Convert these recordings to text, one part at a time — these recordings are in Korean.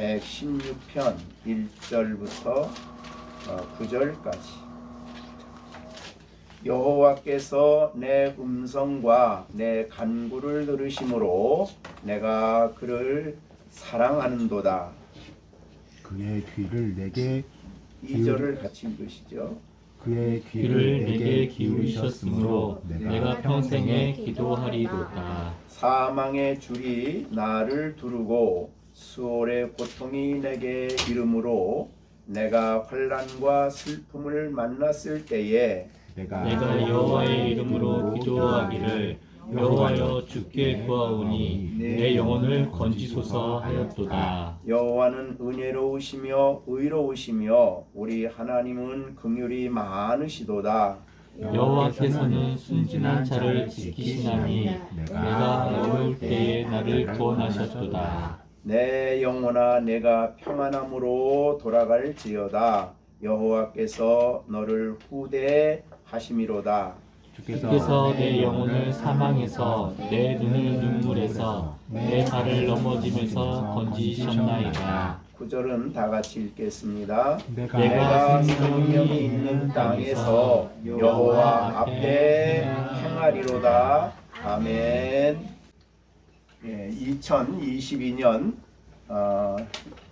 116편 1절부터 9절까지. 여호와께서 내 음성과 내 간구를 들으심으로 내가 그를 사랑하는도다. 그의 귀를 내게 2절을 같이 읽으시죠. 그의 귀를 내게 기울이셨으므로 내가 평생에 기도하리로다. 사망의 줄이 나를 두르고 수월의 고통이 내게 이름으로 내가 환난과 슬픔을 만났을 때에 내가 여호와의 이름으로 기도하기를 여호와여 주께 구하오니 내 영혼을 건지소서 하였도다. 여호와는 은혜로우시며 의로우시며 우리 하나님은 긍휼이 많으시도다. 여호와께서는 순진한 자를 지키시나니 내가 어려울 때에 나를 구원하셨도다. 내 영혼아 내가 평안함으로 돌아갈지어다. 여호와께서 너를 후대하심이로다. 주께서 내 영혼을 사망에서 내 눈을 눈물에서 내 발을 넘어짐에서 건지셨나이다. 9절은 다 같이 읽겠습니다. 내가 생명이 있는 땅에서 여호와 앞에 행하리로다. 아멘. 2022년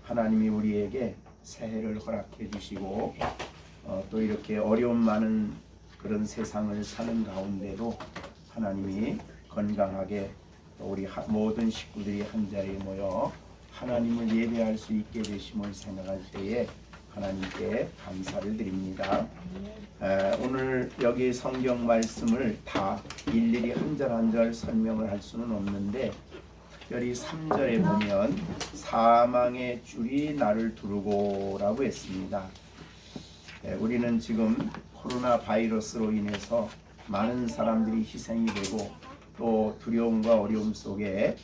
하나님이 우리에게 새해를 허락해 주시고 또 이렇게 어려움 많은 그런 세상을 사는 가운데도 하나님이 건강하게 우리 모든 식구들이 한자리에 모여 하나님을 예배할 수 있게 되심을 생각할 때에 하나님께 감사를 드립니다. 오늘 여기 성경 말씀을 다 일일이 한 절 한 절 설명을 할 수는 없는데 특별히 3절에 보면 사망의 줄이 나를 두르고 라고 했습니다. 우리는 지금 코로나 바이러스로 인해서 많은 사람들이 희생이 되고 또 두려움과 어려움 속에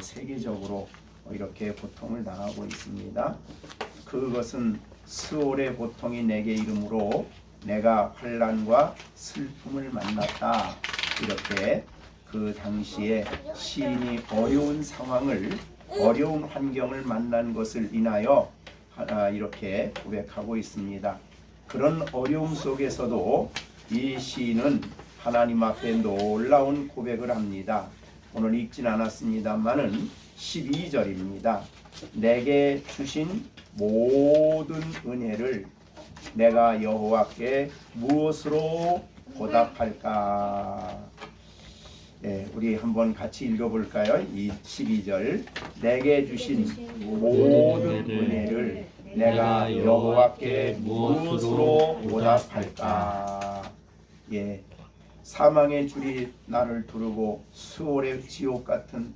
세계적으로 이렇게 고통을 당하고 있습니다. 그것은 스올의 고통이 내게 이름으로 내가 환난과 슬픔을 만났다. 이렇게 그 당시에 시인이 어려운 상황을 어려운 환경을 만난 것을 인하여 이렇게 고백하고 있습니다. 그런 어려움 속에서도 이 시인은 하나님 앞에 놀라운 고백을 합니다. 오늘 읽진 않았습니다만은 12절입니다. 내게 주신 모든 은혜를 내가 여호와께 무엇으로 보답할까? 우리 한번 같이 읽어볼까요? 이 12절 내게 주신 모든 은혜를 내가 여호와께 무엇으로 보답할까? 사망의 줄이 나를 두르고 수월의 지옥 같은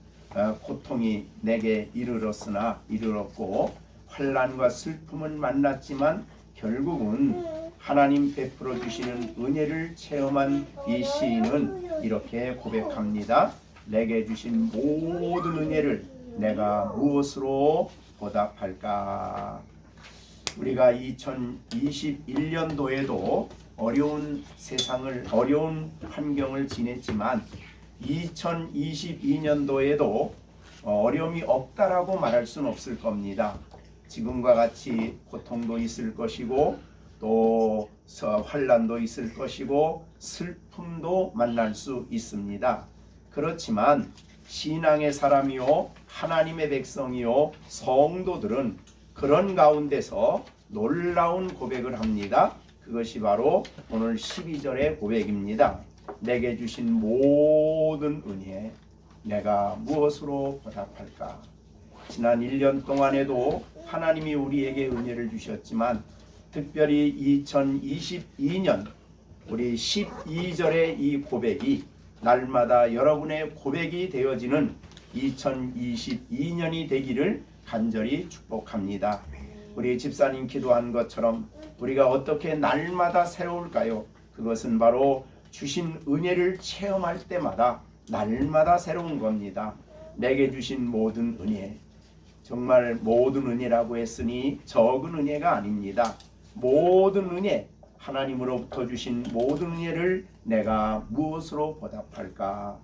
고통이 내게 이르렀고 환난과 슬픔은 만났지만 결국은 하나님 베풀어 주시는 은혜를 체험한 이 시인은 이렇게 고백합니다. 내게 주신 모든 은혜를 내가 무엇으로 보답할까? 우리가 2021년도에도 어려운 세상을 어려운 환경을 지냈지만 2022년도에도 어려움이 없다라고 말할 수는 없을 겁니다. 지금과 같이 고통도 있을 것이고 또 환난도 있을 것이고 슬픔도 만날 수 있습니다. 그렇지만 신앙의 사람이요 하나님의 백성이요 성도들은 그런 가운데서 놀라운 고백을 합니다. 그것이 바로 오늘 12절의 고백입니다. 내게 주신 모든 은혜 내가 무엇으로 보답할까? 지난 1년 동안에도 하나님이 우리에게 은혜를 주셨지만 특별히 2022년 우리 12절의 이 고백이 날마다 여러분의 고백이 되어지는 2022년이 되기를 간절히 축복합니다. 우리 집사님 기도한 것처럼 우리가 어떻게 날마다 새로울까요? 그것은 바로 주신 은혜를 체험할 때마다 날마다 새로운 겁니다. 내게 주신 모든 은혜, 정말 모든 은혜라고 했으니 적은 은혜가 아닙니다. 모든 은혜, 하나님으로부터 주신 모든 은혜를 내가 무엇으로 보답할까?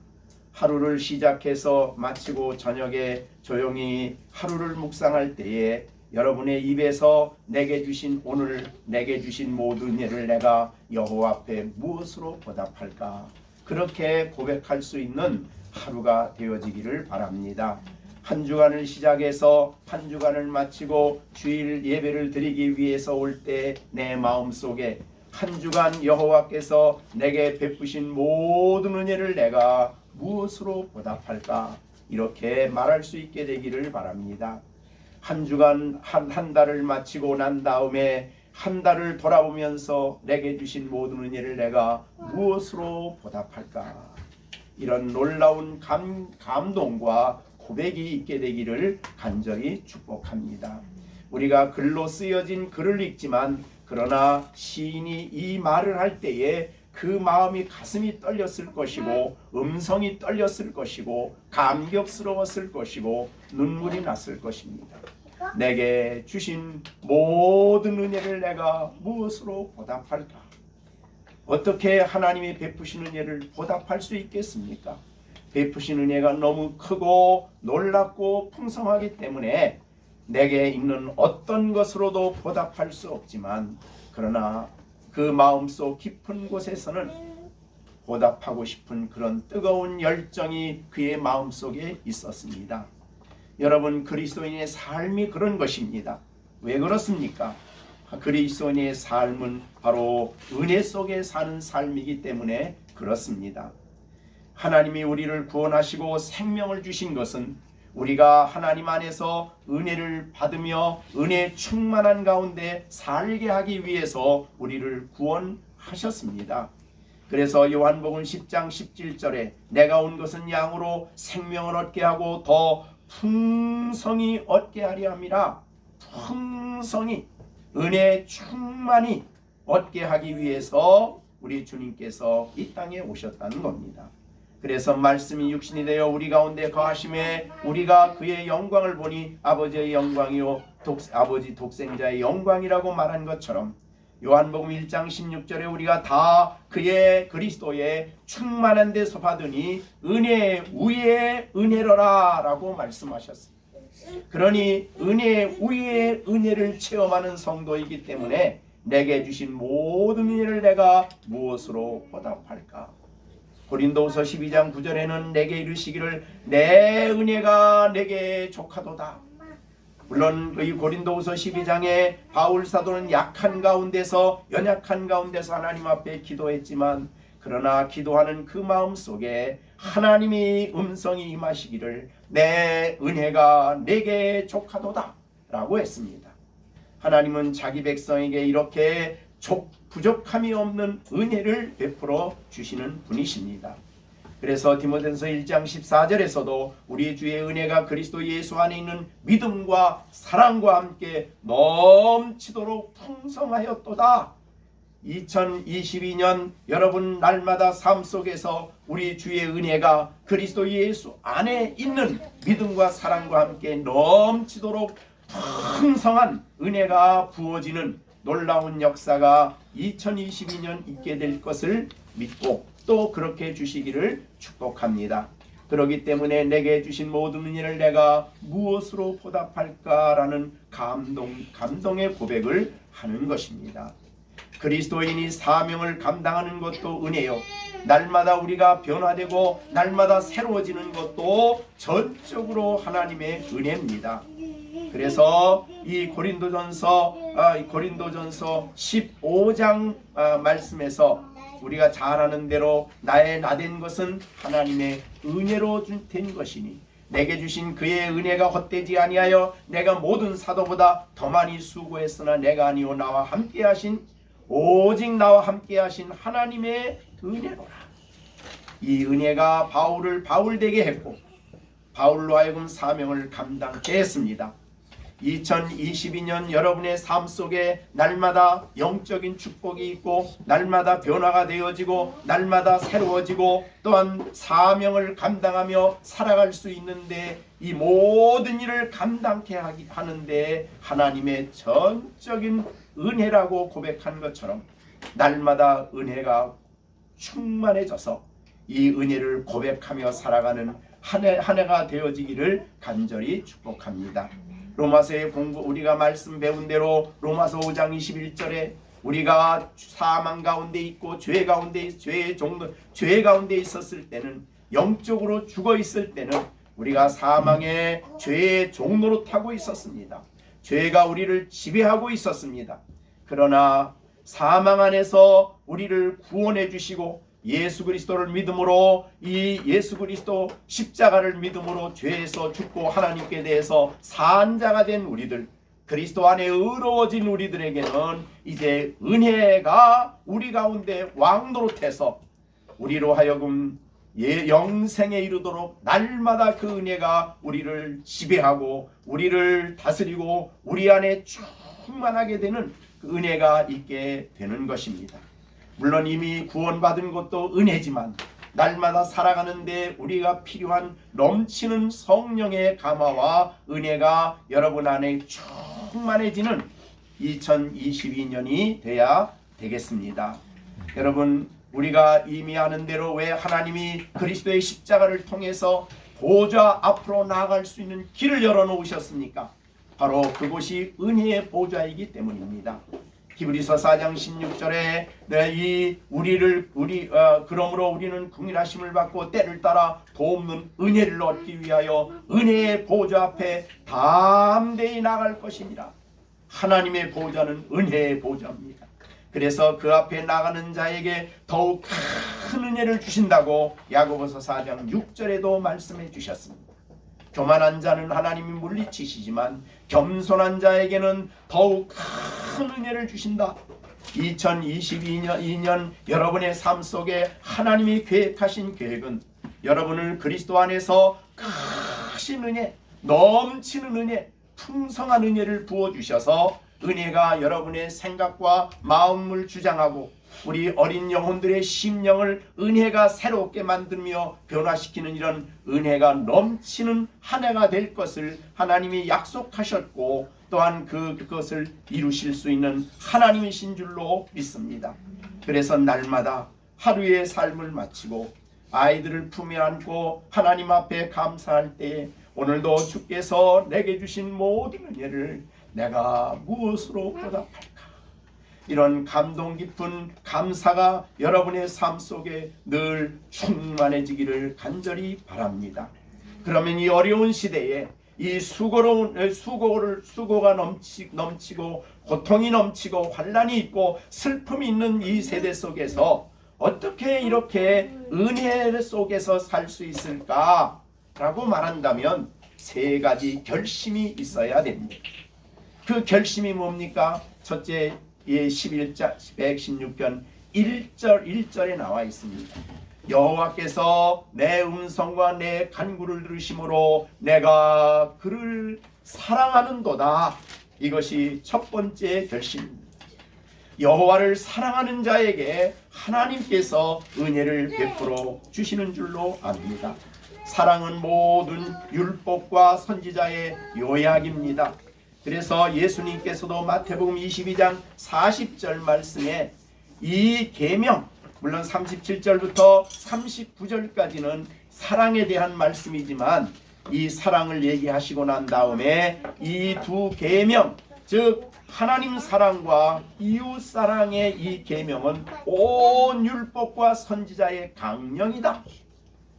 하루를 시작해서 마치고 저녁에 조용히 하루를 묵상할 때에 여러분의 입에서 내게 주신 오늘 내게 주신 모든 예를 내가 여호와 앞에 무엇으로 보답할까? 그렇게 고백할 수 있는 하루가 되어지기를 바랍니다. 한 주간을 시작해서 한 주간을 마치고 주일 예배를 드리기 위해서 올 때 내 마음속에 한 주간 여호와께서 내게 베푸신 모든 은혜를 내가 무엇으로 보답할까? 이렇게 말할 수 있게 되기를 바랍니다. 한 주간 한 달을 마치고 난 다음에 한 달을 돌아보면서 내게 주신 모든 은혜를 내가 무엇으로 보답할까? 이런 놀라운 감동과 고백이 있게 되기를 간절히 축복합니다. 우리가 글로 쓰여진 글을 읽지만 그러나 시인이 이 말을 할 때에 그 마음이 가슴이 떨렸을 것이고 음성이 떨렸을 것이고 감격스러웠을 것이고 눈물이 났을 것입니다. 내게 주신 모든 은혜를 내가 무엇으로 보답할까? 어떻게 하나님이 베푸신 은혜를 보답할 수 있겠습니까? 베푸신 은혜가 너무 크고 놀랍고 풍성하기 때문에 내게 있는 어떤 것으로도 보답할 수 없지만 그러나 그 마음속 깊은 곳에서는 보답하고 싶은 그런 뜨거운 열정이 그의 마음속에 있었습니다. 여러분, 그리스도인의 삶이 그런 것입니다. 왜 그렇습니까? 그리스도인의 삶은 바로 은혜 속에 사는 삶이기 때문에 그렇습니다. 하나님이 우리를 구원하시고 생명을 주신 것은 우리가 하나님 안에서 은혜를 받으며 은혜 충만한 가운데 살게 하기 위해서 우리를 구원하셨습니다. 그래서 요한복음 10장 17절에 내가 온 것은 양으로 생명을 얻게 하고 더 풍성히 얻게 하려 함이라. 풍성히 은혜 충만히 얻게 하기 위해서 우리 주님께서 이 땅에 오셨다는 겁니다. 그래서 말씀이 육신이 되어 우리 가운데 거하심에 우리가 그의 영광을 보니 아버지의 영광이요 아버지 독생자의 영광이라고 말한 것처럼 요한복음 1장 16절에 우리가 다 그의 그리스도의 충만한 데서 받으니 은혜 위에 은혜로라 라고 말씀하셨습니다. 그러니 은혜 위에 은혜를 체험하는 성도이기 때문에 내게 주신 모든 은혜를 내가 무엇으로 보답할까? 고린도후서 12장 9절에는 내게 이르시기를 내 은혜가 내게 족하도다. 물론 이 고린도후서 12장에 바울 사도는 약한 가운데서 연약한 가운데서 하나님 앞에 기도했지만 그러나 기도하는 그 마음 속에 하나님이 음성이 임하시기를 내 은혜가 내게 족하도다 라고 했습니다. 하나님은 자기 백성에게 이렇게 부족함이 없는 은혜를 베풀어 주시는 분이십니다. 그래서 디모데전서 1장 14절에서도 우리 주의 은혜가 그리스도 예수 안에 있는 믿음과 사랑과 함께 넘치도록 풍성하였도다. 2022년 여러분 날마다 삶 속에서 우리 주의 은혜가 그리스도 예수 안에 있는 믿음과 사랑과 함께 넘치도록 풍성한 은혜가 부어지는 놀라운 역사가 2022년 있게 될 것을 믿고 또 그렇게 주시기를 축복합니다. 그렇기 때문에 내게 주신 모든 은혜를 내가 무엇으로 보답할까라는 감동의 고백을 하는 것입니다. 그리스도인이 사명을 감당하는 것도 은혜요. 날마다 우리가 변화되고 날마다 새로워지는 것도 전적으로 하나님의 은혜입니다. 그래서 이 고린도전서 15장 말씀에서 우리가 잘 아는 대로 나의 나된 것은 하나님의 은혜로 된 것이니 내게 주신 그의 은혜가 헛되지 아니하여 내가 모든 사도보다 더 많이 수고했으나 내가 아니요 나와 함께 하신 오직 나와 함께 하신 하나님의 은혜로라. 이 은혜가 바울을 바울되게 했고 바울로 하여금 사명을 감당케 했습니다. 2022년 여러분의 삶 속에 날마다 영적인 축복이 있고 날마다 변화가 되어지고 날마다 새로워지고 또한 사명을 감당하며 살아갈 수 있는데 이 모든 일을 감당케 하는데 하나님의 전적인 은혜라고 고백한 것처럼 날마다 은혜가 충만해져서 이 은혜를 고백하며 살아가는 한 해가 되어지기를 간절히 축복합니다. 로마서의 공부 우리가 말씀 배운 대로 로마서 5장 21절에 우리가 사망 가운데 있고 죄 가운데 있었을 때는, 영적으로 죽어 있을 때는 우리가 사망의 죄의 종로로 타고 있었습니다. 죄가 우리를 지배하고 있었습니다. 그러나 사망 안에서 우리를 구원해 주시고 예수 그리스도를 믿음으로, 이 예수 그리스도 십자가를 믿음으로 죄에서 죽고 하나님께 대해서 산 자가 된 우리들, 그리스도 안에 의로워진 우리들에게는 이제 은혜가 우리 가운데 왕노릇해서 우리로 하여금 영생에 이르도록 날마다 그 은혜가 우리를 지배하고 우리를 다스리고 우리 안에 충만하게 되는 그 은혜가 있게 되는 것입니다. 물론 이미 구원받은 것도 은혜지만 날마다 살아가는데 우리가 필요한 넘치는 성령의 감화와 은혜가 여러분 안에 충만해지는 2022년이 돼야 되겠습니다. 여러분, 우리가 이미 아는 대로 왜 하나님이 그리스도의 십자가를 통해서 보좌 앞으로 나아갈 수 있는 길을 열어놓으셨습니까? 바로 그곳이 은혜의 보좌이기 때문입니다. 히브리서 4장 16절에 그러므로 우리는 긍휼하심을 받고 때를 따라 도움는 은혜를 얻기 위하여 은혜의 보좌 앞에 담대히 나갈 것이니라. 하나님의 보좌는 은혜의 보좌입니다. 그래서 그 앞에 나가는 자에게 더욱 큰 은혜를 주신다고 야고보서 4장 6절에도 말씀해 주셨습니다. 교만한 자는 하나님이 물리치시지만 겸손한 자에게는 더욱 큰 은혜를 주신다. 2022년 여러분의 삶 속에 하나님이 계획하신 계획은 여러분을 그리스도 안에서 크신 은혜, 넘치는 은혜, 풍성한 은혜를 부어주셔서 은혜가 여러분의 생각과 마음을 주장하고 우리 어린 영혼들의 심령을 은혜가 새롭게 만들며 변화시키는 이런 은혜가 넘치는 한 해가 될 것을 하나님이 약속하셨고 또한 그것을 이루실 수 있는 하나님이신 줄로 믿습니다. 그래서 날마다 하루의 삶을 마치고 아이들을 품에 안고 하나님 앞에 감사할 때에 오늘도 주께서 내게 주신 모든 은혜를 내가 무엇으로 보답할까? 이런 감동 깊은 감사가 여러분의 삶 속에 늘 충만해지기를 간절히 바랍니다. 그러면 이 어려운 시대에 이 수고가 넘치고 고통이 넘치고 환난이 있고 슬픔이 있는 이 세대 속에서 어떻게 이렇게 은혜 속에서 살 수 있을까? 라고 말한다면 세 가지 결심이 있어야 됩니다. 그 결심이 뭡니까? 첫째, 11장 116편 1절에 나와 있습니다. 여호와께서 내 음성과 내 간구를 들으심으로 내가 그를 사랑하는도다. 이것이 첫 번째 결심입니다. 여호와를 사랑하는 자에게 하나님께서 은혜를 베풀어 주시는 줄로 압니다. 사랑은 모든 율법과 선지자의 요약입니다. 그래서 예수님께서도 마태복음 22장 40절 말씀에 이 계명, 물론 37절부터 39절까지는 사랑에 대한 말씀이지만 이 사랑을 얘기하시고 난 다음에 이 두 계명, 즉 하나님 사랑과 이웃 사랑의 이 계명은 온 율법과 선지자의 강령이다.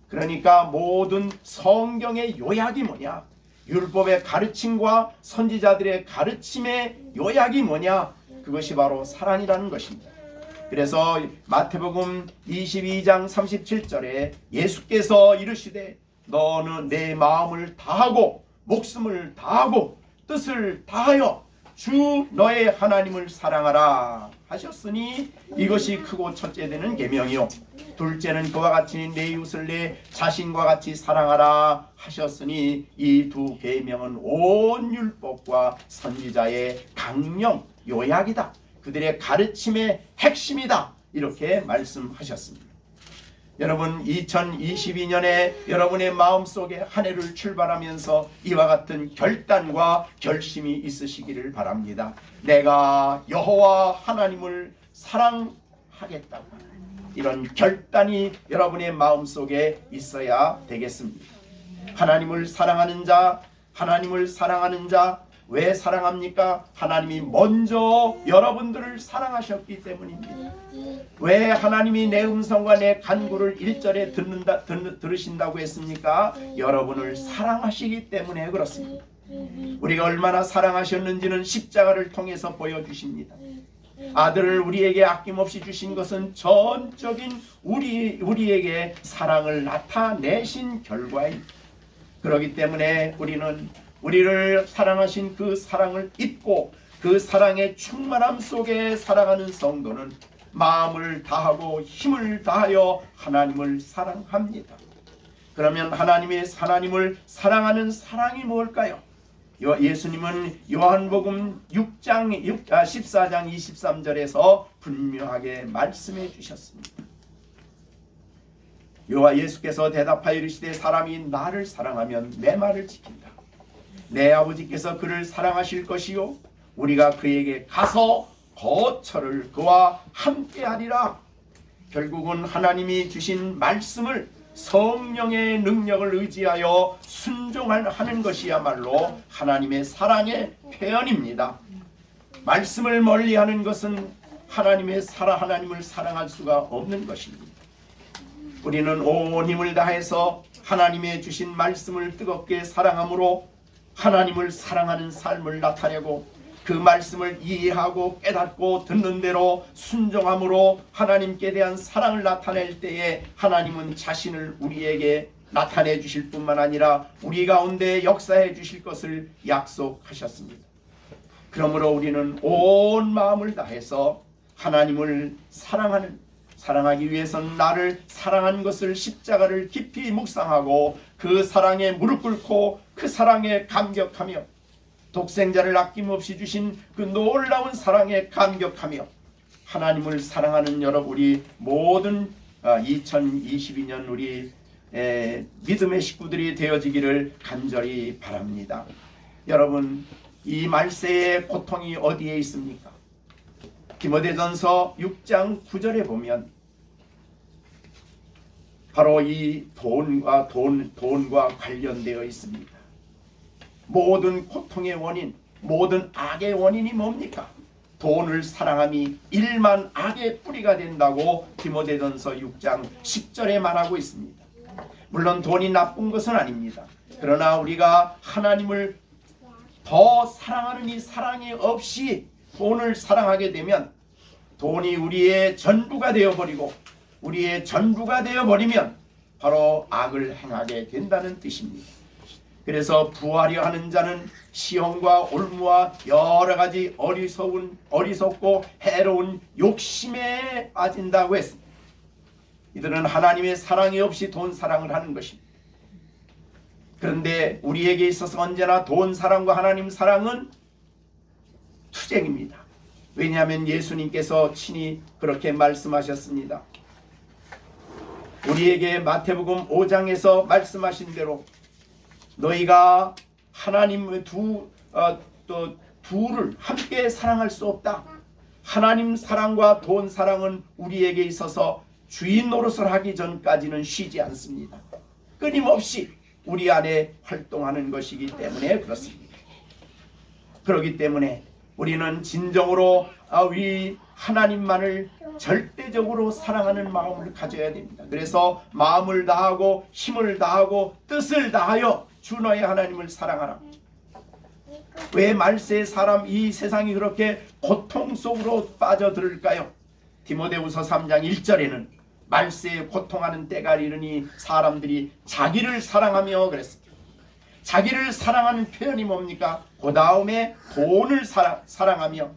그러니까 모든 성경의 요약이 뭐냐? 율법의 가르침과 선지자들의 가르침의 요약이 뭐냐? 그것이 바로 사랑이라는 것입니다. 그래서 마태복음 22장 37절에 예수께서 이르시되 너는 내 마음을 다하고 목숨을 다하고 뜻을 다하여 주 너의 하나님을 사랑하라 하셨으니 이것이 크고 첫째 되는 계명이요 둘째는 그와 같이 내 이웃을 내 자신과 같이 사랑하라 하셨으니 이 두 계명은 온 율법과 선지자의 강령 요약이다. 그들의 가르침의 핵심이다. 이렇게 말씀하셨습니다. 여러분 2022년에 여러분의 마음속에 한 해를 출발하면서 이와 같은 결단과 결심이 있으시기를 바랍니다. 내가 여호와 하나님을 사랑하겠다고 이런 결단이 여러분의 마음속에 있어야 되겠습니다. 하나님을 사랑하는 자, 하나님을 사랑하는 자, 왜 사랑합니까? 하나님이 먼저 여러분들을 사랑하셨기 때문입니다. 왜 하나님이 내 음성과 내 간구를 1절에 들으신다고 했습니까? 여러분을 사랑하시기 때문에 그렇습니다. 우리가 얼마나 사랑하셨는지는 십자가를 통해서 보여주십니다. 아들을 우리에게 아낌없이 주신 것은 전적인 우리에게 사랑을 나타내신 결과입니다. 그렇기 때문에 우리를 사랑하신 그 사랑을 잊고 그 사랑의 충만함 속에 살아가는 성도는 마음을 다하고 힘을 다하여 하나님을 사랑합니다. 그러면 하나님을 사랑하는 사랑이 뭘까요? 예수님은 요한복음 14장 23절에서 분명하게 말씀해 주셨습니다. 예수께서 대답하여 이르시되 사람이 나를 사랑하면 내 말을 지킨다. 내 아버지께서 그를 사랑하실 것이요 우리가 그에게 가서 거처를 그와 함께하리라. 결국은 하나님이 주신 말씀을 성령의 능력을 의지하여 순종하는 것이야말로 하나님의 사랑의 표현입니다. 말씀을 멀리하는 것은 하나님을 사랑할 수가 없는 것입니다. 우리는 온 힘을 다해서 하나님의 주신 말씀을 뜨겁게 사랑함으로 하나님을 사랑하는 삶을 나타내고 그 말씀을 이해하고 깨닫고 듣는 대로 순종함으로 하나님께 대한 사랑을 나타낼 때에 하나님은 자신을 우리에게 나타내 주실 뿐만 아니라 우리 가운데 역사해 주실 것을 약속하셨습니다. 그러므로 우리는 온 마음을 다해서 하나님을 사랑하기 위해서는 나를 사랑한 것을 십자가를 깊이 묵상하고 그 사랑에 무릎 꿇고 그 사랑에 감격하며 독생자를 아낌없이 주신 그 놀라운 사랑에 감격하며 하나님을 사랑하는 우리 모든 2022년 우리 믿음의 식구들이 되어지기를 간절히 바랍니다. 여러분, 이 말세의 고통이 어디에 있습니까? 디모데전서 6장 9절에 보면 바로 이 돈과 관련되어 있습니다. 모든 고통의 원인, 모든 악의 원인이 뭡니까? 돈을 사랑함이 일만 악의 뿌리가 된다고 디모데전서 6장 10절에 말하고 있습니다. 물론 돈이 나쁜 것은 아닙니다. 그러나 우리가 하나님을 더 사랑하는 이 사랑이 없이 돈을 사랑하게 되면 돈이 우리의 전부가 되어버리고 우리의 전부가 되어버리면 바로 악을 행하게 된다는 뜻입니다. 그래서 부하려 하는 자는 시험과 올무와 여러 가지 어리석고 해로운 욕심에 빠진다고 했습니다. 이들은 하나님의 사랑이 없이 돈 사랑을 하는 것입니다. 그런데 우리에게 있어서 언제나 돈 사랑과 하나님 사랑은 투쟁입니다. 왜냐하면 예수님께서 친히 그렇게 말씀하셨습니다. 우리에게 마태복음 5장에서 말씀하신 대로 너희가 하나님의 둘을 함께 사랑할 수 없다. 하나님 사랑과 돈 사랑은 우리에게 있어서 주인 노릇을 하기 전까지는 쉬지 않습니다. 끊임없이 우리 안에 활동하는 것이기 때문에 그렇습니다. 그렇기 때문에 우리는 진정으로 우리 하나님만을 절대적으로 사랑하는 마음을 가져야 됩니다. 그래서 마음을 다하고 힘을 다하고 뜻을 다하여 주 너의 하나님을 사랑하라. 왜 말세의 사람 이 세상이 그렇게 고통 속으로 빠져들을까요? 디모데후서 3장 1절에는 말세에 고통하는 때가 이르니 사람들이 자기를 사랑하며 그랬습니다. 자기를 사랑하는 표현이 뭡니까? 그 다음에 돈을 사랑하며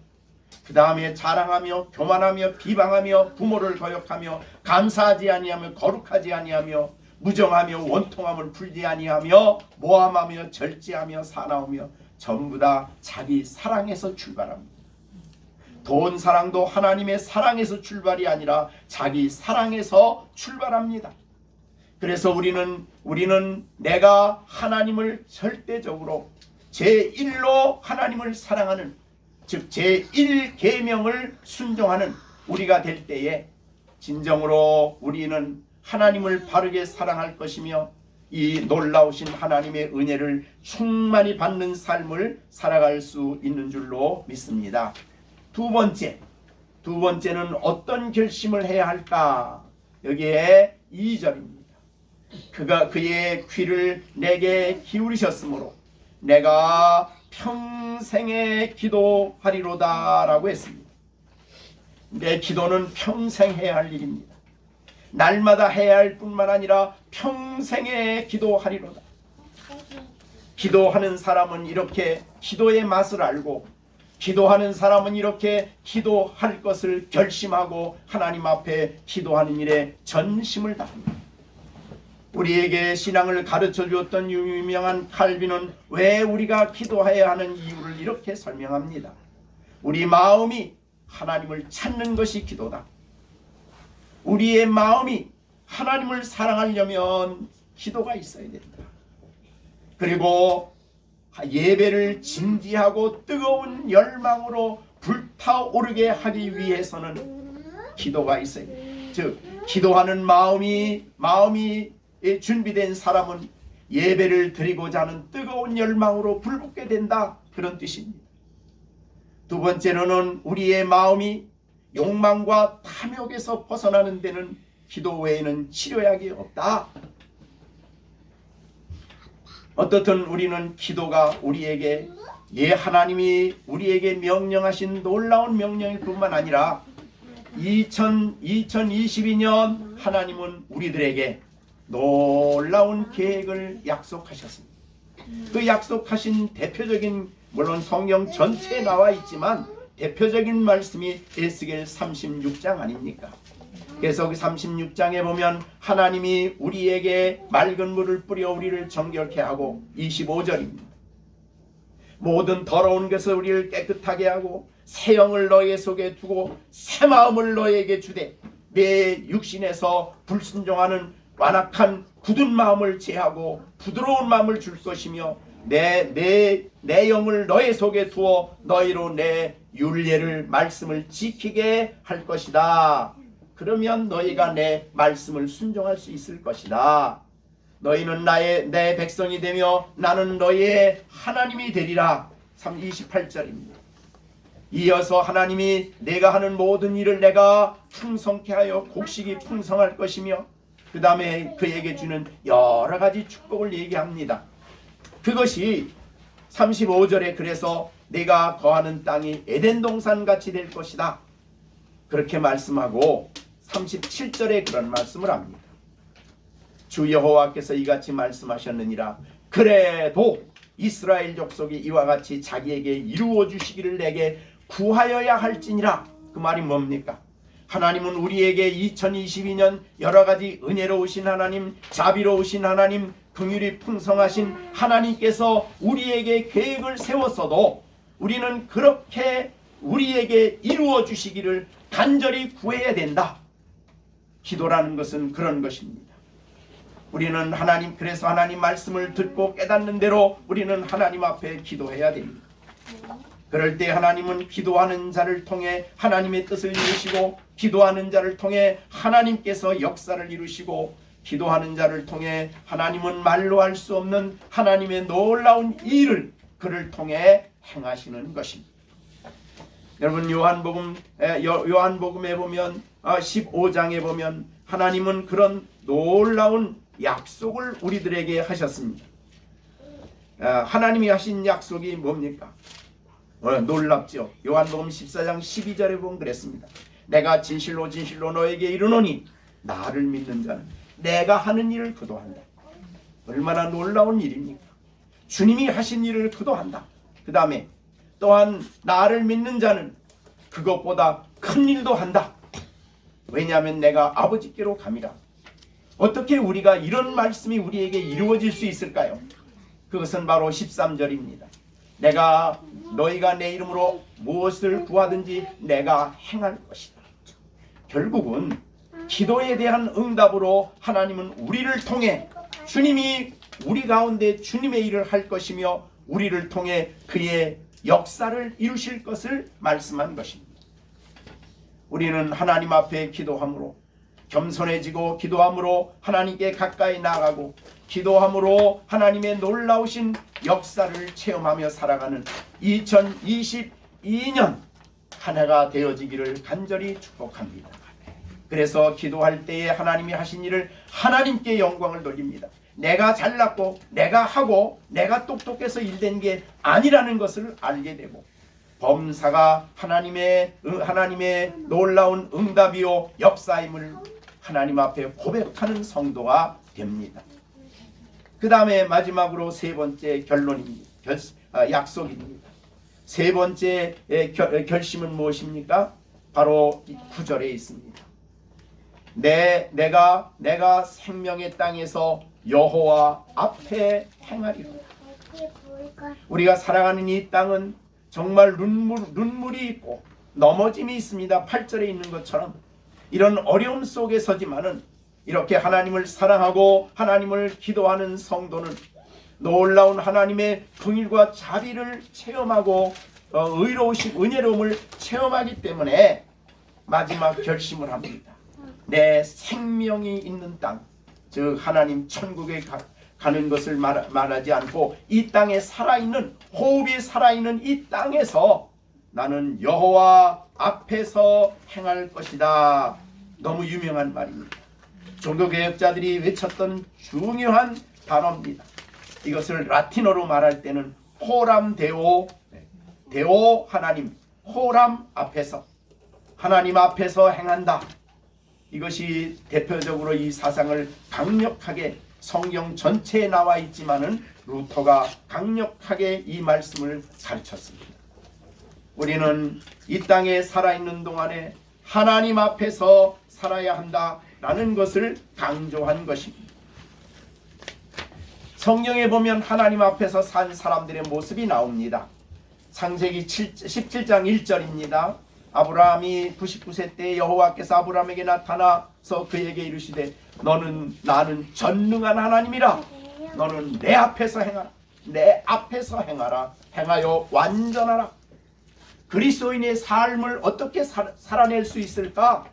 그 다음에 자랑하며 교만하며 비방하며 부모를 거역하며 감사하지 아니하며 거룩하지 아니하며 무정하며 원통함을 풀지 아니하며 모함하며 절제하며 사나우며 전부 다 자기 사랑에서 출발합니다. 돈 사랑도 하나님의 사랑에서 출발이 아니라 자기 사랑에서 출발합니다. 그래서 우리는 내가 하나님을 절대적으로 제1로 하나님을 사랑하는 즉 제1계명을 순종하는 우리가 될 때에 진정으로 우리는 하나님을 바르게 사랑할 것이며 이 놀라우신 하나님의 은혜를 충만히 받는 삶을 살아갈 수 있는 줄로 믿습니다. 두 번째는 어떤 결심을 해야 할까? 여기에 2절입니다. 그가 그의 귀를 내게 기울이셨으므로 내가 평생에 기도하리로다 라고 했습니다. 내 기도는 평생 해야 할 일입니다. 날마다 해야 할 뿐만 아니라 평생에 기도하리로다. 기도하는 사람은 이렇게 기도의 맛을 알고, 기도하는 사람은 이렇게 기도할 것을 결심하고 하나님 앞에 기도하는 일에 전심을 다합니다. 우리에게 신앙을 가르쳐 주었던 유명한 칼빈은 왜 우리가 기도해야 하는 이유를 이렇게 설명합니다. 우리 마음이 하나님을 찾는 것이 기도다. 우리의 마음이 하나님을 사랑하려면 기도가 있어야 된다. 그리고 예배를 진지하고 뜨거운 열망으로 불타오르게 하기 위해서는 기도가 있어야 된다. 즉 기도하는 마음이 준비된 사람은 예배를 드리고자 하는 뜨거운 열망으로 불붙게 된다. 그런 뜻입니다. 두 번째로는 우리의 마음이 욕망과 탐욕에서 벗어나는 데는 기도 외에는 치료약이 없다. 어떻든 우리는 기도가 우리에게 하나님이 우리에게 명령하신 놀라운 명령일 뿐만 아니라 2022년 하나님은 우리들에게 놀라운 계획을 약속하셨습니다. 그 약속하신 대표적인, 물론 성경 전체에 나와 있지만 대표적인 말씀이 에스겔 36장 아닙니까? 그래서 그 36장에 보면 하나님이 우리에게 맑은 물을 뿌려 우리를 정결케 하고 25절입니다. 모든 더러운 것을 우리를 깨끗하게 하고 새 영을 너희 속에 두고 새 마음을 너희에게 주되 내 육신에서 불순종하는 완악한 굳은 마음을 제하고 부드러운 마음을 줄 것이며 내 영을 너희 속에 두어 너희로 내 율례를 말씀을 지키게 할 것이다. 그러면 너희가 내 말씀을 순종할 수 있을 것이다. 너희는 내 백성이 되며 나는 너희의 하나님이 되리라. 28절입니다. 이어서 하나님이 내가 하는 모든 일을 내가 풍성케 하여 곡식이 풍성할 것이며 그 다음에 그에게 주는 여러 가지 축복을 얘기합니다. 그것이 35절에 그래서 내가 거하는 땅이 에덴 동산같이 될 것이다. 그렇게 말씀하고 37절에 그런 말씀을 합니다. 주 여호와께서 이같이 말씀하셨느니라. 그래도 이스라엘 족속이 이와 같이 자기에게 이루어 주시기를 내게 구하여야 할지니라. 그 말이 뭡니까? 하나님은 우리에게 2022년 여러 가지 은혜로우신 하나님, 자비로우신 하나님, 긍휼이 풍성하신 하나님께서 우리에게 계획을 세웠어도 우리는 그렇게 우리에게 이루어 주시기를 간절히 구해야 된다. 기도라는 것은 그런 것입니다. 우리는 그래서 하나님 말씀을 듣고 깨닫는 대로 우리는 하나님 앞에 기도해야 됩니다. 그럴 때 하나님은 기도하는 자를 통해 하나님의 뜻을 이루시고, 기도하는 자를 통해 하나님께서 역사를 이루시고, 기도하는 자를 통해 하나님은 말로 할 수 없는 하나님의 놀라운 일을 그를 통해 행하시는 것입니다. 여러분 요한복음에 보면 15장에 보면 하나님은 그런 놀라운 약속을 우리들에게 하셨습니다. 하나님이 하신 약속이 뭡니까? 놀랍죠. 요한복음 14장 12절에 보면 그랬습니다. 내가 진실로 진실로 너에게 이르노니 나를 믿는 자는 내가 하는 일을 그도 한다. 얼마나 놀라운 일입니까? 주님이 하신 일을 그도 한다. 그 다음에 또한 나를 믿는 자는 그것보다 큰 일도 한다. 왜냐하면 내가 아버지께로 감이라. 어떻게 우리가 이런 말씀이 우리에게 이루어질 수 있을까요? 그것은 바로 13절입니다. 너희가 내 이름으로 무엇을 구하든지 내가 행할 것이다. 결국은 기도에 대한 응답으로 하나님은 우리를 통해 주님이 우리 가운데 주님의 일을 할 것이며 우리를 통해 그의 역사를 이루실 것을 말씀한 것입니다. 우리는 하나님 앞에 기도함으로 겸손해지고 기도함으로 하나님께 가까이 나가고 기도함으로 하나님의 놀라우신 역사를 체험하며 살아가는 2022년 한 해가 되어지기를 간절히 축복합니다. 그래서 기도할 때에 하나님이 하신 일을 하나님께 영광을 돌립니다. 내가 잘났고 내가 하고 내가 똑똑해서 일된 게 아니라는 것을 알게 되고 범사가 하나님의 놀라운 응답이요 역사임을 하나님 앞에 고백하는 성도가 됩니다. 그 다음에 마지막으로 세 번째 결론입니다. 약속입니다. 세 번째 결심은 무엇입니까? 바로 9절에 있습니다. 내가 생명의 땅에서 여호와 앞에 행하리라. 우리가 살아가는 이 땅은 정말 눈물이 있고 넘어짐이 있습니다. 8절에 있는 것처럼 이런 어려움 속에 서지만은 이렇게 하나님을 사랑하고 하나님을 기도하는 성도는 놀라운 하나님의 긍휼과 자비를 체험하고 의로우신 은혜로움을 체험하기 때문에 마지막 결심을 합니다. 내 생명이 있는 땅, 즉 하나님 천국에 가는 것을 말하지 않고 이 땅에 살아있는 호흡이 살아있는 이 땅에서 나는 여호와 앞에서 행할 것이다. 너무 유명한 말입니다. 종교개혁자들이 외쳤던 중요한 단어입니다. 이것을 라틴어로 말할 때는 호람 데오 하나님, 호람 앞에서 하나님 앞에서 행한다. 이것이 대표적으로 이 사상을 강력하게 성경 전체에 나와 있지만은 루터가 강력하게 이 말씀을 가르쳤습니다. 우리는 이 땅에 살아있는 동안에 하나님 앞에서 살아야 한다라는 것을 강조한 것입니다. 성경에 보면 하나님 앞에서 산 사람들의 모습이 나옵니다. 창세기 17장 1절입니다. 아브라함이 99세 때 여호와께서 아브라함에게 나타나서 그에게 이르시되 나는 전능한 하나님이라. 너는 내 앞에서 행하라. 내 앞에서 행하여 완전하라. 그리스도인의 삶을 어떻게 살아낼 수 있을까?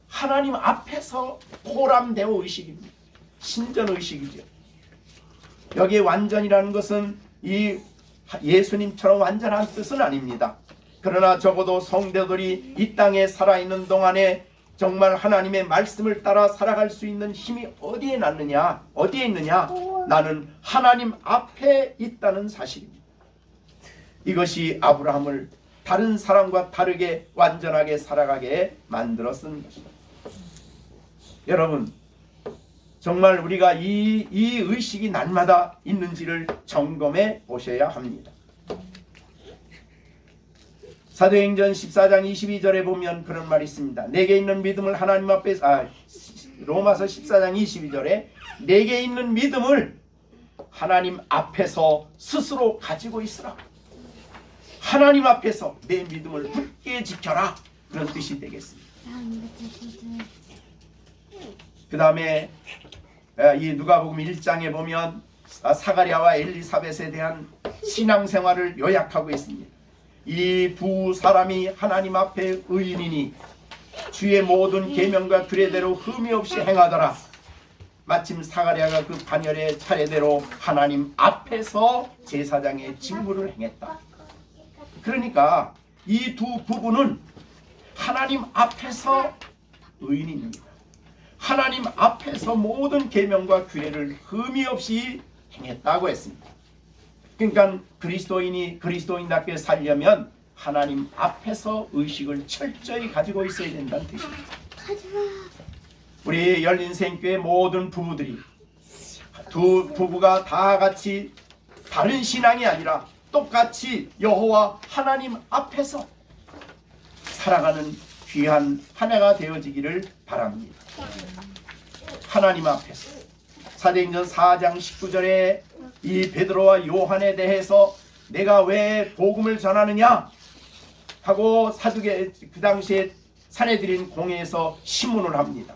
하나님 앞에서 호람되어 의식입니다. 신전 의식이죠. 여기에 완전이라는 것은 이 예수님처럼 완전한 뜻은 아닙니다. 그러나 적어도 성도들이 이 땅에 살아있는 동안에 정말 하나님의 말씀을 따라 살아갈 수 있는 힘이 어디에 있느냐? 나는 하나님 앞에 있다는 사실입니다. 이것이 아브라함을 다른 사람과 다르게 완전하게 살아가게 만들었던 것입니다. 여러분, 정말 우리가 이 의식이 날마다 있는지를 점검해 보셔야 합니다. 사도행전 14장 22절에 보면 그런 말이 있습니다. 내게 있는 믿음을 하나님 앞에 로마서 14장 22절에 내게 있는 믿음을 하나님 앞에서 스스로 가지고 있으라. 하나님 앞에서 내 믿음을 굳게 지켜라. 그런 뜻이 되겠습니다. 그 다음에 이 누가복음 1장에 보면 사가랴와 엘리사벳에 대한 신앙생활을 요약하고 있습니다. 이 두 사람이 하나님 앞에 의인이니 주의 모든 계명과 규례대로 흠이 없이 행하더라. 마침 사가랴가 그 반열의 차례대로 하나님 앞에서 제사장의 직무를 행했다. 그러니까 이 두 부부는 하나님 앞에서 의인입니다. 하나님 앞에서 모든 계명과 규례를 흠이 없이 행했다고 했습니다. 그러니까 그리스도인답게 살려면 하나님 앞에서 의식을 철저히 가지고 있어야 된다는 뜻입니다. 우리 열린생교회 모든 부부들이 두 부부가 다 같이 다른 신앙이 아니라 똑같이 여호와 하나님 앞에서 살아가는 귀한 한 해가 되어지기를 바랍니다. 하나님 앞에서 사도행전 4장 19절에 이 베드로와 요한에 대해서 내가 왜 복음을 전하느냐 하고 그 당시에 사내들인 공회에서 신문을 합니다.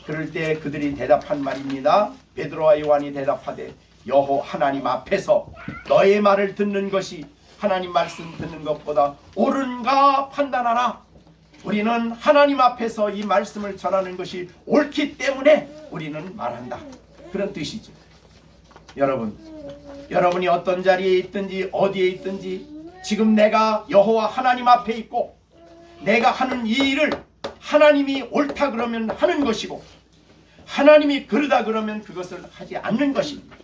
그럴 때 그들이 대답한 말입니다. 베드로와 요한이 대답하되 여호 하나님 앞에서 너의 말을 듣는 것이 하나님 말씀 듣는 것보다 옳은가 판단하라. 우리는 하나님 앞에서 이 말씀을 전하는 것이 옳기 때문에 우리는 말한다. 그런 뜻이죠. 여러분이 어떤 자리에 있든지 어디에 있든지 지금 내가 여호와 하나님 앞에 있고 내가 하는 이 일을 하나님이 옳다 그러면 하는 것이고 하나님이 그르다 그러면 그것을 하지 않는 것입니다.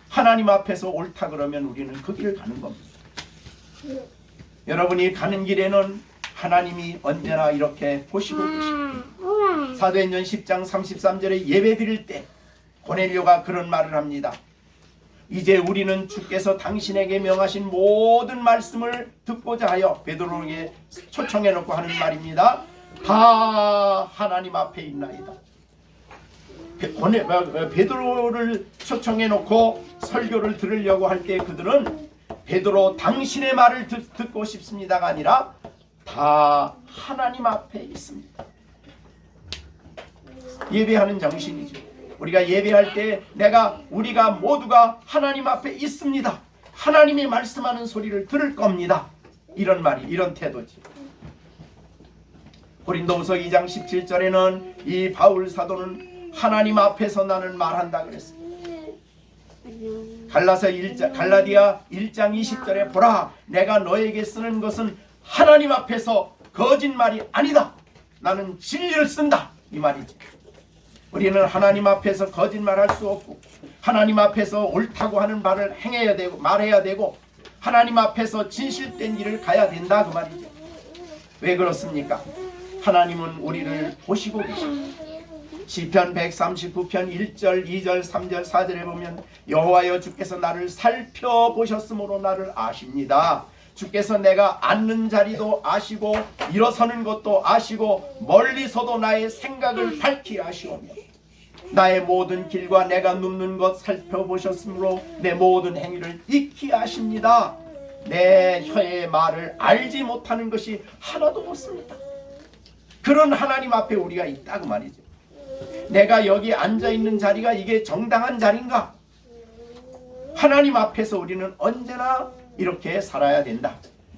하나님 앞에서 옳다 그러면 우리는 그 길을 가는 겁니다. 여러분이 가는 길에는 하나님이 언제나 이렇게 보시고 계십니다. 사도행전 10장 33절에 예배 드릴 때 고넬료가 그런 말을 합니다. 이제 우리는 주께서 당신에게 명하신 모든 말씀을 듣고자 하여 베드로에게 초청해 놓고 하는 말입니다. 다 하나님 앞에 있나이다. 베드로를 초청해 놓고 설교를 들으려고 할 때 그들은 베드로 당신의 말을 듣고 싶습니다가 아니라 다 하나님 앞에 있습니다. 예배하는 정신이죠. 우리가 예배할 때 우리가 모두가 하나님 앞에 있습니다. 하나님이 말씀하는 소리를 들을 겁니다. 이런 태도지. 고린도후서 2장 17절에는 이 바울 사도는 하나님 앞에서 나는 말한다 그랬습니다. 갈라디아 1장 20절에 보라 내가 너에게 쓰는 것은 하나님 앞에서 거짓말이 아니다. 나는 진리를 쓴다. 이 말이지. 우리는 하나님 앞에서 거짓말할 수 없고 하나님 앞에서 옳다고 하는 말을 행해야 되고 말해야 되고 하나님 앞에서 진실된 길을 가야 된다 그 말이죠. 왜 그렇습니까? 하나님은 우리를 보시고 계십니다. 시편 139편 1절 2절 3절 4절에 보면 여호와여 주께서 나를 살펴보셨으므로 나를 아십니다. 주께서 내가 앉는 자리도 아시고 일어서는 것도 아시고 멀리서도 나의 생각을 밝히 아시오며 나의 모든 길과 내가 눕는 것 살펴보셨으므로 내 모든 행위를 익히 아십니다. 내 혀의 말을 알지 못하는 것이 하나도 없습니다. 그런 하나님 앞에 우리가 있다고 말이죠. 내가 여기 앉아있는 자리가 이게 정당한 자리인가? 하나님 앞에서 우리는 언제나 이렇게 살아야 된다.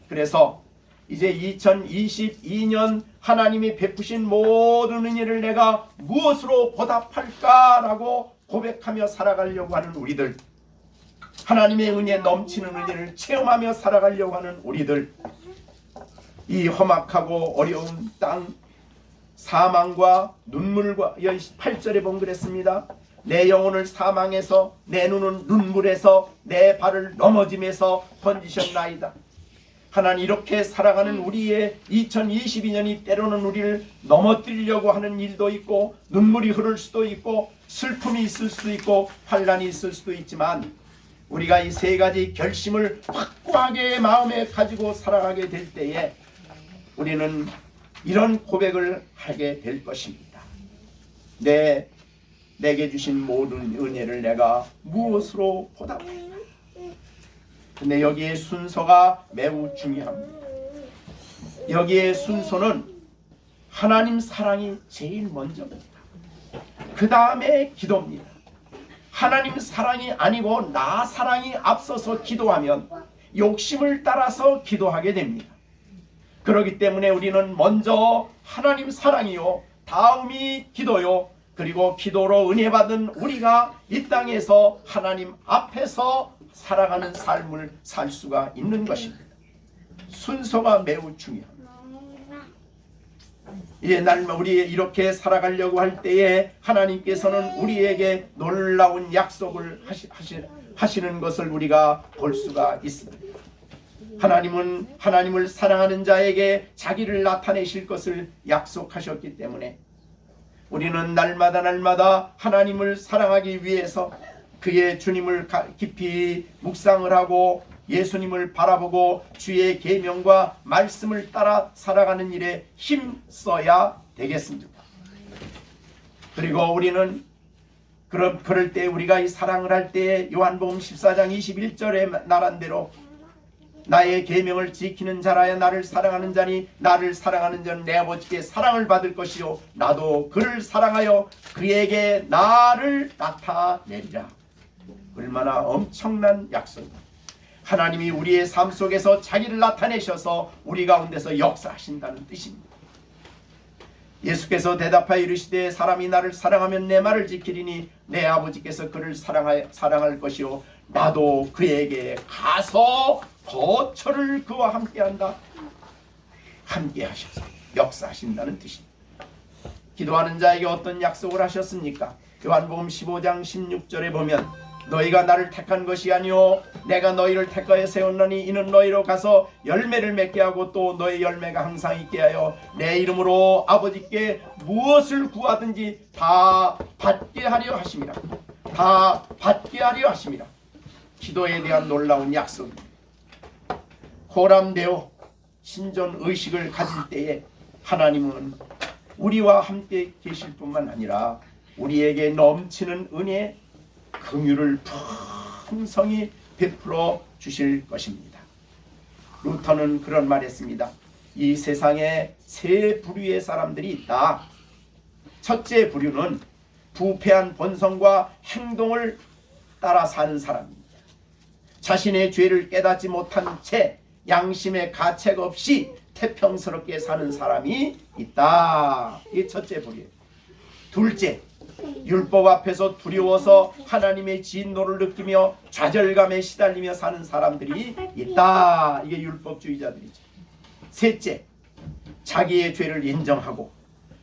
그래서 이제 2022년 하나님이 베푸신 모든 은혜를 내가 무엇으로 보답할까라고 고백하며 살아가려고 하는 우리들, 하나님의 은혜 넘치는 은혜를 체험하며 살아가려고 하는 우리들, 이 험악하고 어려운 땅 사망과 눈물과 8절에 보면 그랬습니다. 내 영혼을 사망에서 내 눈은 눈물에서 내 발을 넘어짐에서 던지셨나이다. 하나님 이렇게 살아가는 우리의 2022년이 때로는 우리를 넘어뜨리려고 하는 일도 있고 눈물이 흐를 수도 있고 슬픔이 있을 수도 있고 환난이 있을 수도 있지만 우리가 이 세 가지 결심을 확고하게 마음에 가지고 살아가게 될 때에 우리는 이런 고백을 하게 될 것입니다. 내게 주신 모든 은혜를 내가 무엇으로 보답할까? 근데 여기에 순서가 매우 중요합니다. 여기에 순서는 하나님 사랑이 제일 먼저입니다. 그 다음에 기도입니다. 하나님 사랑이 아니고 나 사랑이 앞서서 기도하면 욕심을 따라서 기도하게 됩니다. 그렇기 때문에 우리는 먼저 하나님 사랑이요, 다음이 기도요, 그리고 기도로 은혜 받은 우리가 이 땅에서 하나님 앞에서 살아가는 삶을 살 수가 있는 것입니다. 순서가 매우 중요합니다. 이제 우리 이렇게 살아가려고 할 때에 하나님께서는 우리에게 놀라운 약속을 하시는 것을 우리가 볼 수가 있습니다. 하나님은 하나님을 사랑하는 자에게 자기를 나타내실 것을 약속하셨기 때문에 우리는 날마다 하나님을 사랑하기 위해서 그의 주님을 깊이 묵상을 하고 예수님을 바라보고 주의 계명과 말씀을 따라 살아가는 일에 힘써야 되겠습니다. 그리고 우리는 그럴 때 우리가 이 사랑을 할 때 요한복음 14장 21절에 말한 대로 나의 계명을 지키는 자라야 나를 사랑하는 자니 나를 사랑하는 자는 내 아버지께 사랑을 받을 것이요 나도 그를 사랑하여 그에게 나를 나타내리라. 얼마나 엄청난 약속입니다. 하나님이 우리의 삶 속에서 자기를 나타내셔서 우리 가운데서 역사하신다는 뜻입니다. 예수께서 대답하여 이르시되 사람이 나를 사랑하면 내 말을 지키리니 내 아버지께서 그를 사랑할 것이요 나도 그에게 가서 거처를 그와 함께한다. 함께 하셔서 역사하신다는 뜻입니다. 기도하는 자에게 어떤 약속을 하셨습니까? 요한복음 15장 16절에 보면 너희가 나를 택한 것이 아니요 내가 너희를 택하여 세웠나니 이는 너희로 가서 열매를 맺게 하고 또 너희 열매가 항상 있게 하여 내 이름으로 아버지께 무엇을 구하든지 다 받게 하려 하심이라. 다 받게 하려 하심이라. 기도에 대한 놀라운 약속입니다. 호람되어 신전 의식을 가질 때에 하나님은 우리와 함께 계실 뿐만 아니라 우리에게 넘치는 은혜 긍휼을 풍성히 베풀어 주실 것입니다. 루터는 그런 말했습니다. 이 세상에 세 부류의 사람들이 있다. 첫째 부류는 부패한 본성과 행동을 따라 사는 사람입니다. 자신의 죄를 깨닫지 못한 채 양심의 가책 없이 태평스럽게 사는 사람이 있다. 이게 첫째 부류예요. 둘째, 율법 앞에서 두려워서 하나님의 진노를 느끼며 좌절감에 시달리며 사는 사람들이 있다. 이게 율법주의자들이죠. 셋째, 자기의 죄를 인정하고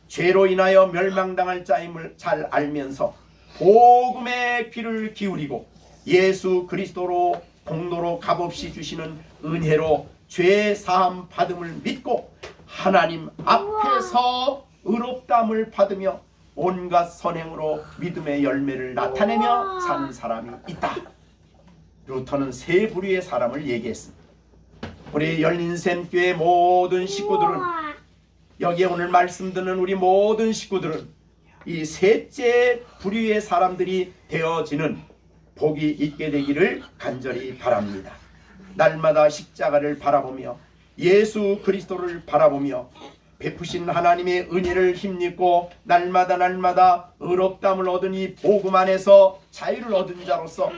죄로 인하여 멸망당할 자임을 잘 알면서 복음의 귀를 기울이고 예수 그리스도로 공로로 값없이 주시는 은혜로 죄 사함 받음을 믿고 하나님 앞에서 의롭다함을 받으며 온갖 선행으로 믿음의 열매를 나타내며 사는 사람이 있다. 루터는 세 부류의 사람을 얘기했습니다. 우리 열린샘교회 모든 식구들은, 여기에 오늘 말씀 듣는 우리 모든 식구들은 이 셋째 부류의 사람들이 되어지는 복이 있게 되기를 간절히 바랍니다. 날마다 십자가를 바라보며 예수 그리스도를 바라보며 베푸신 하나님의 은혜를 힘입고 날마다 의롭다함을 얻은 이 복음 안에서 자유를 얻은 자로서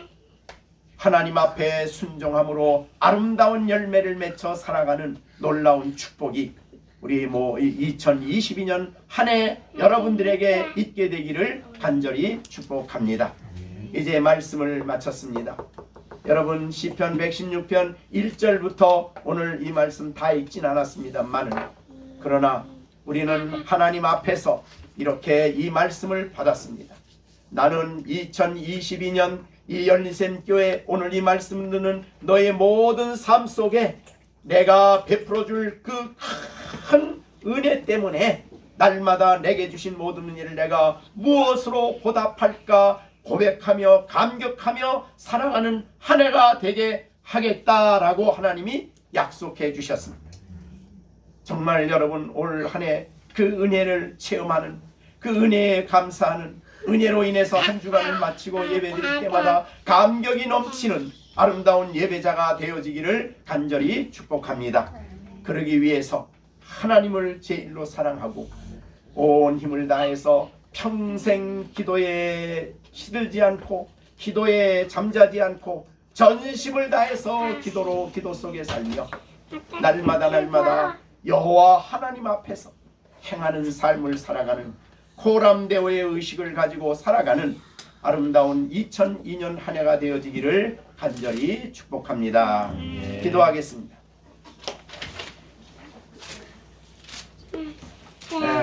하나님 앞에 순종함으로 아름다운 열매를 맺어 살아가는 놀라운 축복이 우리 2022년 한 해 여러분들에게 있게 되기를 간절히 축복합니다. 이제 말씀을 마쳤습니다. 여러분 시편 116편 1절부터 오늘 이 말씀 다 읽진 않았습니다만 그러나 우리는 하나님 앞에서 이렇게 이 말씀을 받았습니다. 나는 2022년 이 열린샘교회 오늘 이 말씀 듣는 너의 모든 삶 속에 내가 베풀어줄 그 큰 은혜 때문에 날마다 내게 주신 모든 은혜를 내가 무엇으로 보답할까 고백하며 감격하며 살아가는 한 해가 되게 하겠다라고 하나님이 약속해 주셨습니다. 정말 여러분 올 한 해 그 은혜를 체험하는, 그 은혜에 감사하는, 은혜로 인해서 한 주간을 마치고 예배드릴 때마다 감격이 넘치는 아름다운 예배자가 되어지기를 간절히 축복합니다. 그러기 위해서 하나님을 제일로 사랑하고 온 힘을 다해서 평생 기도에 시들지 않고 기도에 잠자지 않고 전심을 다해서 기도 속에 살며 날마다 여호와 하나님 앞에서 행하는 삶을 살아가는 코람데오의 의식을 가지고 살아가는 아름다운 2002년 한 해가 되어지기를 간절히 축복합니다. 기도하겠습니다.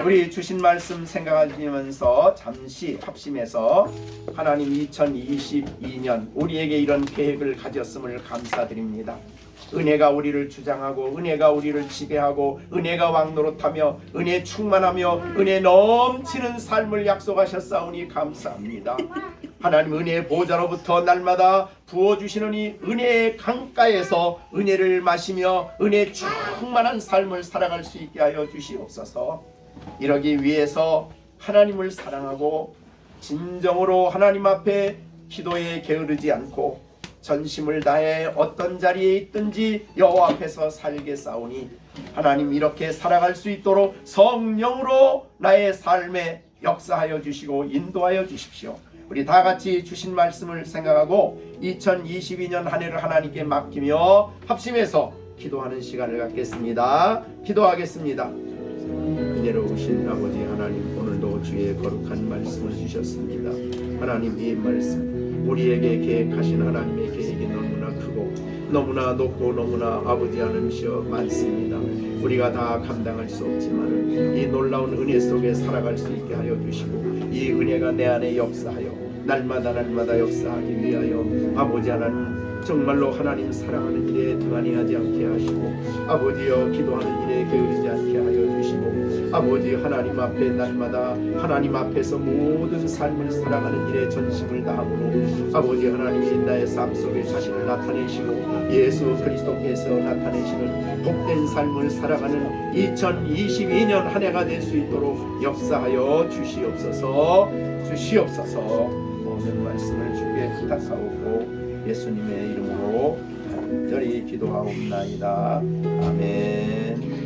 우리 주신 말씀 생각하시면서 잠시 합심해서 하나님 2022년 우리에게 이런 계획을 가졌음을 감사드립니다. 은혜가 우리를 주장하고 은혜가 우리를 지배하고 은혜가 왕노릇하며 은혜 충만하며 은혜 넘치는 삶을 약속하셨사오니 감사합니다. 하나님 은혜의 보좌로부터 날마다 부어주시는 이 은혜의 강가에서 은혜를 마시며 은혜 충만한 삶을 살아갈 수 있게 하여 주시옵소서. 이러기 위해서 하나님을 사랑하고 진정으로 하나님 앞에 기도에 게으르지 않고 전심을 다해 어떤 자리에 있든지 여호와 앞에서 살겠사오니 하나님 이렇게 살아갈 수 있도록 성령으로 나의 삶에 역사하여 주시고 인도하여 주십시오. 우리 다 같이 주신 말씀을 생각하고 2022년 한 해를 하나님께 맡기며 합심해서 기도하는 시간을 갖겠습니다. 기도하겠습니다. 은혜로우신 아버지 하나님, 오늘도 주의 거룩한 말씀을 주셨습니다. 하나님, 이 말씀 우리에게 계획하신 하나님의 계획이 너무나 크고 너무나 높고 너무나 아버지 하나님이시여 많습니다. 우리가 다 감당할 수 없지만 이 놀라운 은혜 속에 살아갈 수 있게 하여 주시고 이 은혜가 내 안에 역사하여 날마다 역사하기 위하여 아버지 하나님 정말로 하나님 사랑하는 일에 등한히 하지 않게 하시고 아버지여 기도하는 일에 게으르지 않게 하여 주시고 아버지 하나님 앞에 날마다 하나님 앞에서 모든 삶을 살아가는 일에 전심을 다함으로 아버지 하나님이 나의 삶 속에 자신을 나타내시고 예수 그리스도께서 나타내시는 복된 삶을 살아가는 2022년 한 해가 될 수 있도록 역사하여 주시옵소서. 모든 말씀을 주께 부탁하옵고 예수님의 이름으로 간절히 기도하옵나이다. 아멘.